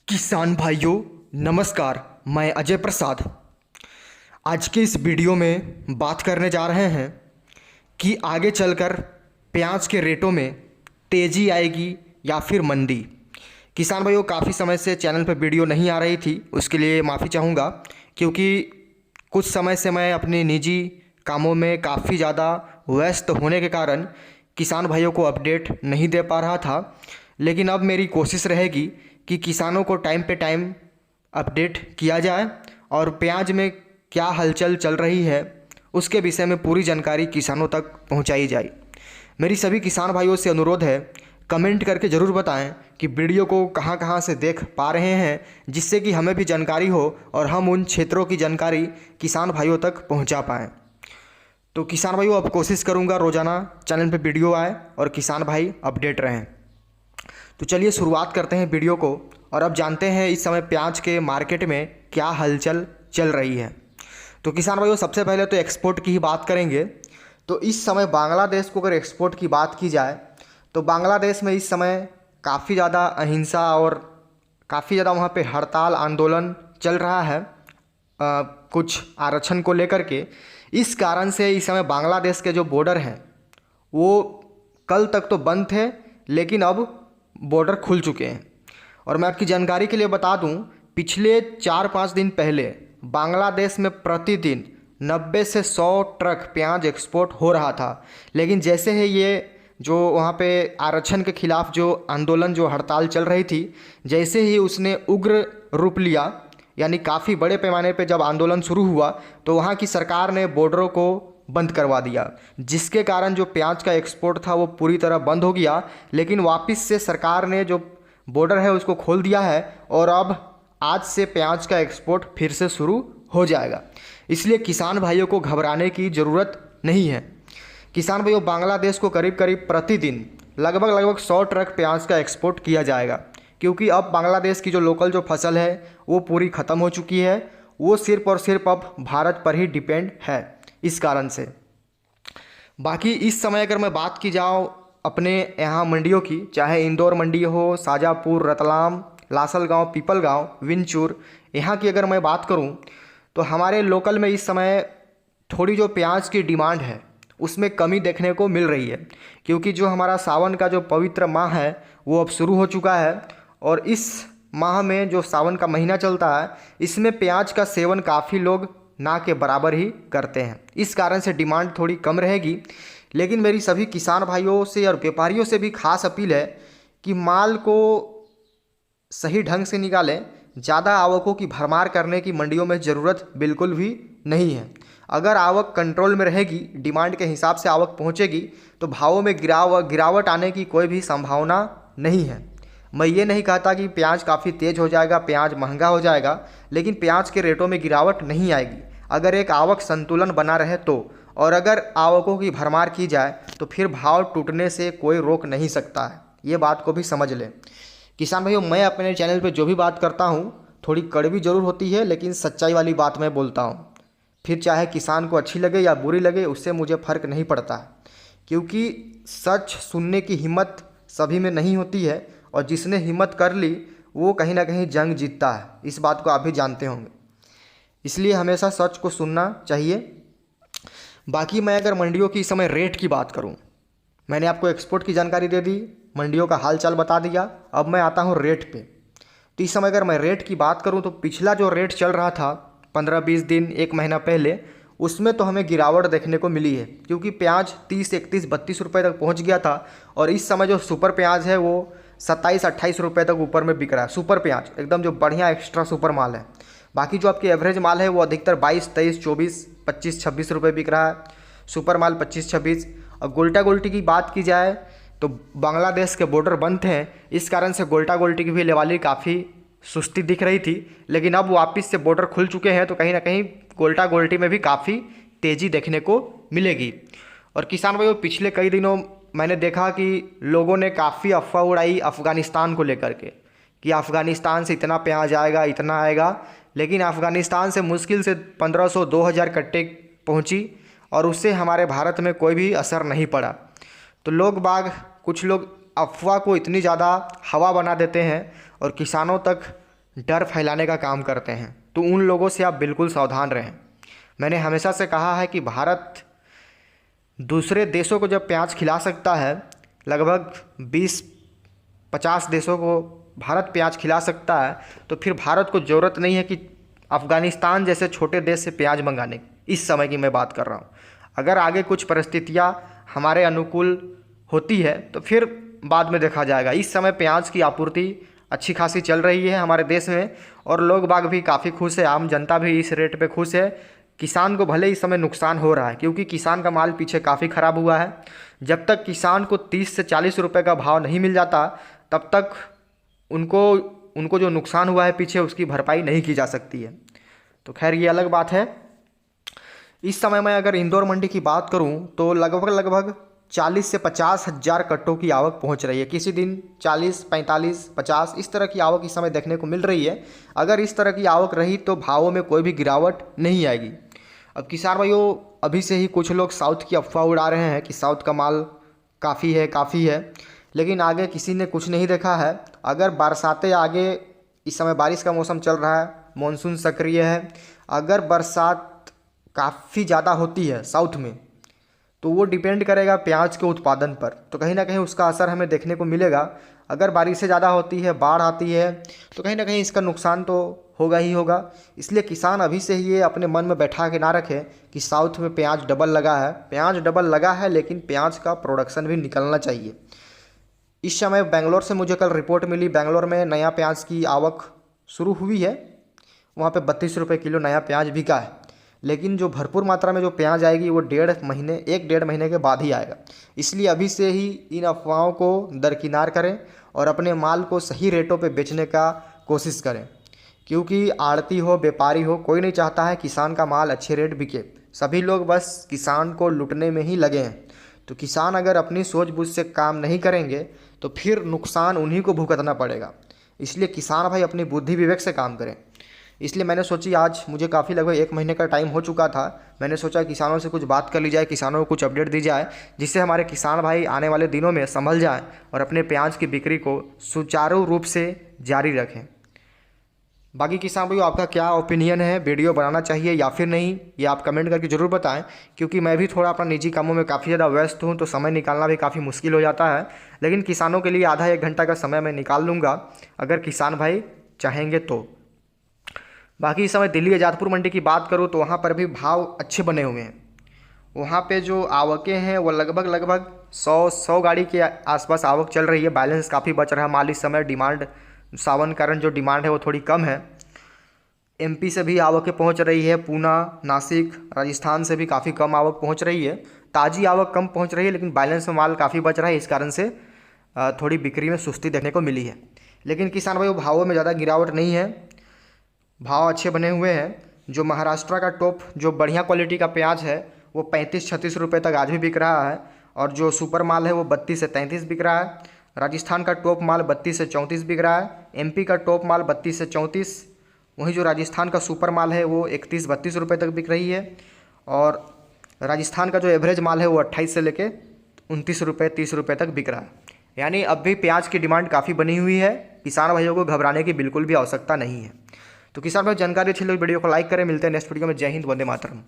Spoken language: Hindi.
किसान भाइयों नमस्कार। मैं अजय प्रसाद आज के इस वीडियो में बात करने जा रहे हैं कि आगे चलकर प्याज के रेटों में तेज़ी आएगी या फिर मंदी। किसान भाइयों काफ़ी समय से चैनल पर वीडियो नहीं आ रही थी, उसके लिए माफ़ी चाहूँगा क्योंकि कुछ समय से मैं अपने निजी कामों में काफ़ी ज़्यादा व्यस्त होने के कारण किसान भाइयों को अपडेट नहीं दे पा रहा था। लेकिन अब मेरी कोशिश रहेगी कि किसानों को टाइम पे टाइम अपडेट किया जाए और प्याज में क्या हलचल चल रही है उसके विषय में पूरी जानकारी किसानों तक पहुंचाई जाए। मेरी सभी किसान भाइयों से अनुरोध है, कमेंट करके ज़रूर बताएं कि वीडियो को कहां कहां से देख पा रहे हैं, जिससे कि हमें भी जानकारी हो और हम उन क्षेत्रों की जानकारी किसान भाइयों तक पहुंचा पाएँ। तो किसान भाइयों अब कोशिश करूंगा रोज़ाना चैनल पर वीडियो आए और किसान भाई अपडेट रहें। तो चलिए शुरुआत करते हैं वीडियो को और अब जानते हैं इस समय प्याज के मार्केट में क्या हलचल चल रही है। तो किसान भाइयों सबसे पहले तो एक्सपोर्ट की ही बात करेंगे। तो इस समय बांग्लादेश को अगर एक्सपोर्ट की बात की जाए तो बांग्लादेश में इस समय काफ़ी ज़्यादा अहिंसा और काफ़ी ज़्यादा वहाँ पे हड़ताल आंदोलन चल रहा है कुछ आरक्षण को लेकर के। इस कारण से इस समय बांग्लादेश के जो बॉर्डर हैं वो कल तक तो बंद थे, लेकिन अब बॉर्डर खुल चुके हैं। और मैं आपकी जानकारी के लिए बता दूं, पिछले 4-5 दिन पहले बांग्लादेश में प्रतिदिन 90 से 100 ट्रक प्याज एक्सपोर्ट हो रहा था। लेकिन जैसे ही ये जो वहाँ पे आरक्षण के खिलाफ जो आंदोलन जो हड़ताल चल रही थी, जैसे ही उसने उग्र रूप लिया, यानी काफ़ी बड़े पैमाने पे जब आंदोलन शुरू हुआ तो वहाँ की सरकार ने बॉर्डरों को बंद करवा दिया, जिसके कारण जो प्याज का एक्सपोर्ट था वो पूरी तरह बंद हो गया। लेकिन वापस से सरकार ने जो बॉर्डर है उसको खोल दिया है और अब आज से प्याज का एक्सपोर्ट फिर से शुरू हो जाएगा। इसलिए किसान भाइयों को घबराने की ज़रूरत नहीं है। किसान भाइयों बांग्लादेश को करीब करीब प्रतिदिन लगभग 100 ट्रक प्याज का एक्सपोर्ट किया जाएगा, क्योंकि अब बांग्लादेश की जो लोकल जो फसल है वो पूरी ख़त्म हो चुकी है। वो सिर्फ और सिर्फ अब भारत पर ही डिपेंड है। इस कारण से बाकी इस समय अगर मैं बात की जाऊँ अपने यहाँ मंडियों की, चाहे इंदौर मंडी हो, शाजापुर, रतलाम, लासलगांव, पीपलगांव, विंचूर, यहाँ की अगर मैं बात करूँ तो हमारे लोकल में इस समय थोड़ी जो प्याज की डिमांड है उसमें कमी देखने को मिल रही है, क्योंकि जो हमारा सावन का जो पवित्र माह है वो अब शुरू हो चुका है। और इस माह में जो सावन का महीना चलता है इसमें प्याज का सेवन काफ़ी लोग ना के बराबर ही करते हैं। इस कारण से डिमांड थोड़ी कम रहेगी। लेकिन मेरी सभी किसान भाइयों से और व्यापारियों से भी खास अपील है कि माल को सही ढंग से निकालें। ज़्यादा आवकों की भरमार करने की मंडियों में ज़रूरत बिल्कुल भी नहीं है। अगर आवक कंट्रोल में रहेगी, डिमांड के हिसाब से आवक पहुंचेगी, तो भावों में गिरावट आने की कोई भी संभावना नहीं है। मैं ये नहीं कहता कि प्याज काफ़ी तेज़ हो जाएगा, प्याज महंगा हो जाएगा, लेकिन प्याज के रेटों में गिरावट नहीं आएगी अगर एक आवक संतुलन बना रहे तो। और अगर आवकों की भरमार की जाए तो फिर भाव टूटने से कोई रोक नहीं सकता है। ये बात को भी समझ लें। किसान भाइयों मैं अपने चैनल पे जो भी बात करता हूँ थोड़ी कड़वी ज़रूर होती है, लेकिन सच्चाई वाली बात मैं बोलता हूँ। फिर चाहे किसान को अच्छी लगे या बुरी लगे, उससे मुझे फ़र्क नहीं पड़ता है, क्योंकि सच सुनने की हिम्मत सभी में नहीं होती है और जिसने हिम्मत कर ली वो कहीं ना कहीं जंग जीतता है। इस बात को आप भी जानते होंगे। इसलिए हमेशा सच को सुनना चाहिए। बाकी मैं अगर मंडियों की इस समय रेट की बात करूं, मैंने आपको एक्सपोर्ट की जानकारी दे दी, मंडियों का हाल चाल बता दिया। अब मैं आता हूं रेट पे। तो इस समय अगर मैं रेट की बात करूं तो पिछला जो रेट चल रहा था 15-20 दिन 1 महीना पहले, उसमें तो हमें गिरावट देखने को मिली है, क्योंकि प्याज 30, 31, 32 रुपये तक पहुँच गया था। और इस समय जो सुपर प्याज है वो 27-28 रुपये तक ऊपर में बिक रहा है। सुपर प्याज एकदम जो बढ़िया एक्स्ट्रा सुपर माल है। बाकी जो आपकी एवरेज माल है वो अधिकतर 22, 23, 24, 25, 26 रुपये बिक रहा है। सुपर माल 25, 26। और गोल्टा गोल्टी की बात की जाए तो बांग्लादेश के बॉर्डर बंद थे, इस कारण से गोल्टा गोल्टी की भी लेवाली काफ़ी सुस्ती दिख रही थी। लेकिन अब वापस से बॉर्डर खुल चुके हैं तो कहीं ना कहीं गोल्टा गोल्टी में भी काफ़ी तेज़ी देखने को मिलेगी। और किसान भाइयों पिछले कई दिनों मैंने देखा कि लोगों ने काफ़ी अफवाह उड़ाई अफ़गानिस्तान को लेकर के कि अफ़गानिस्तान से इतना प्याज आएगा, इतना आएगा। लेकिन अफ़गानिस्तान से मुश्किल से 1500-2000 कट्टे पहुंची और उससे हमारे भारत में कोई भी असर नहीं पड़ा। तो कुछ लोग अफवाह को इतनी ज़्यादा हवा बना देते हैं और किसानों तक डर फैलाने का काम करते हैं, तो उन लोगों से आप बिल्कुल सावधान रहें। मैंने हमेशा से कहा है कि भारत दूसरे देशों को जब प्याज खिला सकता है, लगभग 20-50 देशों को भारत प्याज खिला सकता है, तो फिर भारत को ज़रूरत नहीं है कि अफ़गानिस्तान जैसे छोटे देश से प्याज मंगाने की। इस समय की मैं बात कर रहा हूँ। अगर आगे कुछ परिस्थितियाँ हमारे अनुकूल होती है तो फिर बाद में देखा जाएगा। इस समय प्याज की आपूर्ति अच्छी खासी चल रही है हमारे देश में, और लोग बाग भी काफ़ी खुश है, आम जनता भी इस रेट पे खुश है। किसान को भले इस समय नुकसान हो रहा है, क्योंकि किसान का माल पीछे काफ़ी ख़राब हुआ है। जब तक किसान को 30 से 40 रुपए का भाव नहीं मिल जाता, तब तक उनको जो नुकसान हुआ है पीछे, उसकी भरपाई नहीं की जा सकती है। तो खैर ये अलग बात है। इस समय मैं अगर इंदौर मंडी की बात करूं तो लगभग 40 से 50 हज़ार कट्टों की आवक पहुंच रही है। किसी दिन 40, 45, 50 इस तरह की आवक इस समय देखने को मिल रही है। अगर इस तरह की आवक रही तो भावों में कोई भी गिरावट नहीं आएगी। अब किसान भाइयों, अभी से ही कुछ लोग साउथ की अफवाह उड़ा रहे हैं कि साउथ का माल काफ़ी है, लेकिन आगे किसी ने कुछ नहीं देखा है। अगर बरसातें आगे, इस समय बारिश का मौसम चल रहा है, मानसून सक्रिय है, अगर बरसात काफ़ी ज़्यादा होती है साउथ में, तो वो डिपेंड करेगा प्याज के उत्पादन पर, तो कहीं ना कहीं उसका असर हमें देखने को मिलेगा। अगर बारिशें ज़्यादा होती है, बाढ़ आती है, तो कहीं ना कहीं इसका नुकसान तो होगा ही होगा। इसलिए किसान अभी से ही ये अपने मन में बैठा के ना रखे कि साउथ में प्याज डबल लगा है। प्याज डबल लगा है, लेकिन प्याज का प्रोडक्शन भी निकलना चाहिए। इस समय बेंगलोर से मुझे कल रिपोर्ट मिली, बेंगलोर में नया प्याज की आवक शुरू हुई है। वहाँ पे 32 रुपये किलो नया प्याज बिका है, लेकिन जो भरपूर मात्रा में जो प्याज आएगी वो 1.5 महीने के बाद ही आएगा। इसलिए अभी से ही इन अफवाहों को दरकिनार करें और अपने माल को सही रेटों पे बेचने का कोशिश करें, क्योंकि आड़ती हो, व्यापारी हो, कोई नहीं चाहता है किसान का माल अच्छे रेट बिके। सभी लोग बस किसान को लूटने में ही लगे हैं। तो किसान अगर अपनी सूझबूझ से काम नहीं करेंगे तो फिर नुकसान उन्हीं को भुगतना पड़ेगा। इसलिए किसान भाई अपनी बुद्धि विवेक से काम करें। इसलिए मैंने सोची, आज मुझे काफ़ी लगभग 1 महीने का टाइम हो चुका था, मैंने सोचा किसानों से कुछ बात कर ली जाए, किसानों को कुछ अपडेट दी जाए, जिससे हमारे किसान भाई आने वाले दिनों में संभल जाएं और अपने प्याज की बिक्री को सुचारू रूप से जारी रखें। बाकी किसान भाइयों, आपका क्या ओपिनियन है, वीडियो बनाना चाहिए या फिर नहीं, ये आप कमेंट करके ज़रूर बताएं, क्योंकि मैं भी थोड़ा अपना निजी कामों में काफ़ी ज़्यादा व्यस्त हूँ, तो समय निकालना भी काफ़ी मुश्किल हो जाता है। लेकिन किसानों के लिए आधा 1 घंटा का समय मैं निकाल लूँगा, अगर किसान भाई चाहेंगे तो। बाकी इस समय दिल्ली आज़ादपुर मंडी की बात करूँ तो वहाँ पर भी भाव अच्छे बने हुए हैं। वहाँ पे जो आवकें हैं वो लगभग 100 गाड़ी के आसपास आवक चल रही है। बैलेंस काफ़ी बच रहा है माल इस समय। डिमांड सावन कारण जो डिमांड है वो थोड़ी कम है। एमपी से भी आवकें पहुँच रही है, पूना, नासिक, राजस्थान से भी काफ़ी कम आवक पहुँच रही है। ताज़ी आवक कम पहुँच रही है, लेकिन बैलेंस में माल काफ़ी बच रहा है, इस कारण से थोड़ी बिक्री में सुस्ती देखने को मिली है। लेकिन किसान भाई, भावों में ज़्यादा गिरावट नहीं है, भाव अच्छे बने हुए हैं। जो महाराष्ट्र का टॉप जो बढ़िया क्वालिटी का प्याज है वो 35-36 रुपये तक आज भी बिक रहा है, और जो सुपर माल है वो 32 से 33 बिक रहा है। राजस्थान का टॉप माल 32 से 34 बिक रहा है। एमपी का टॉप माल 32 से 34, वहीं जो राजस्थान का सुपर माल है वो 31-32 रुपये तक बिक रही है। और राजस्थान का जो एवरेज माल है वो 28 से लेके 29 रुपये 30 रुपये तक बिक रहा है। यानी अब भी प्याज की डिमांड काफ़ी बनी हुई है। किसान भाइयों को घबराने की बिल्कुल भी आवश्यकता नहीं है। तो किसान भाई, जानकारी अच्छी लगी वीडियो को लाइक करें। मिलते हैं नेक्स्ट वीडियो में। जय हिंद, वंदे मातरम।